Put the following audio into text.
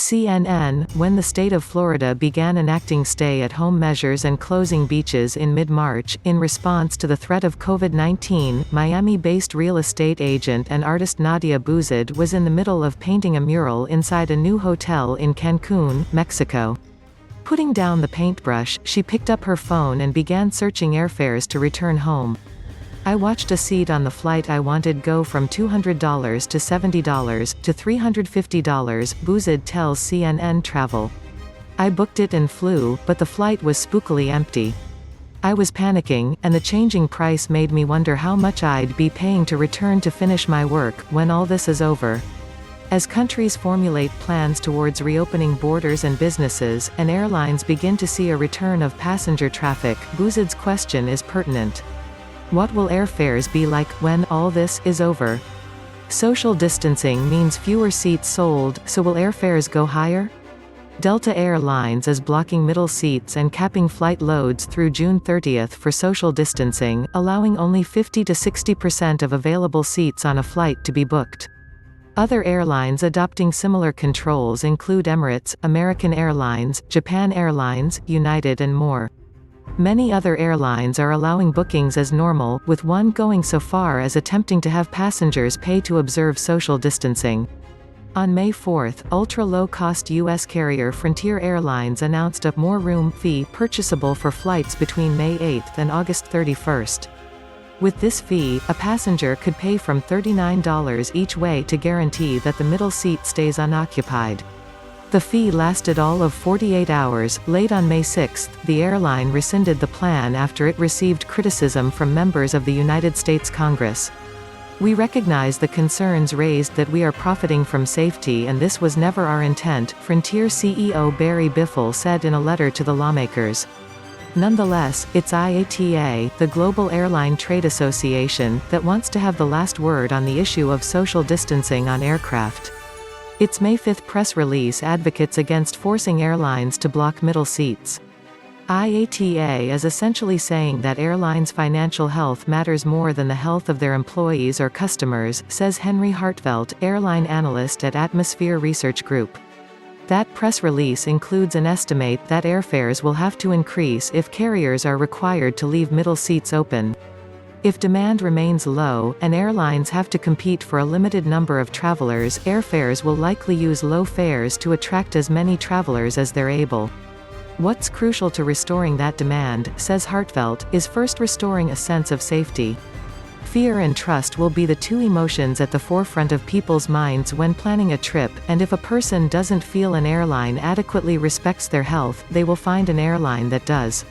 CNN, when the state of Florida began enacting stay-at-home measures and closing beaches in mid-March, in response to the threat of COVID-19, Miami-based real estate agent and artist Nadia Bouzid was in the middle of painting a mural inside a new hotel in Cancun, Mexico. Putting down the paintbrush, she picked up her phone and began searching airfares to return home. I watched a seat on the flight I wanted go from $200 to $70 to $350, Bouzid tells CNN Travel. I booked it and flew, but the flight was spookily empty. I was panicking, and the changing price made me wonder how much I'd be paying to return to finish my work when all this is over. As countries formulate plans towards reopening borders and businesses, and airlines begin to see a return of passenger traffic, Bouzid's question is pertinent. What will airfares be like when all this is over? Social distancing means fewer seats sold, so will airfares go higher? Delta Air Lines is blocking middle seats and capping flight loads through June 30 for social distancing, allowing only 50 to 60% of available seats on a flight to be booked. Other airlines adopting similar controls include Emirates, American Airlines, Japan Airlines, United and more. Many other airlines are allowing bookings as normal, with one going so far as attempting to have passengers pay to observe social distancing. On May 4, ultra-low-cost U.S. carrier Frontier Airlines announced a more room fee purchasable for flights between May 8 and August 31. With this fee, a passenger could pay from $39 each way to guarantee that the middle seat stays unoccupied. The fee lasted all of 48 hours. Late on May 6, the airline rescinded the plan after it received criticism from members of the United States Congress. We recognize the concerns raised that we are profiting from safety, and this was never our intent, Frontier CEO Barry Biffle said in a letter to the lawmakers. Nonetheless, it's IATA, the Global Airline Trade Association, that wants to have the last word on the issue of social distancing on aircraft. Its May 5 press release advocates against forcing airlines to block middle seats. IATA is essentially saying that airlines' financial health matters more than the health of their employees or customers, says Henry Hartvelt, airline analyst at Atmosphere Research Group. That press release includes an estimate that airfares will have to increase if carriers are required to leave middle seats open. If demand remains low, and airlines have to compete for a limited number of travelers, airfares will likely use low fares to attract as many travelers as they're able. What's crucial to restoring that demand, says Hartvelt, is first restoring a sense of safety. Fear and trust will be the two emotions at the forefront of people's minds when planning a trip, and if a person doesn't feel an airline adequately respects their health, they will find an airline that does.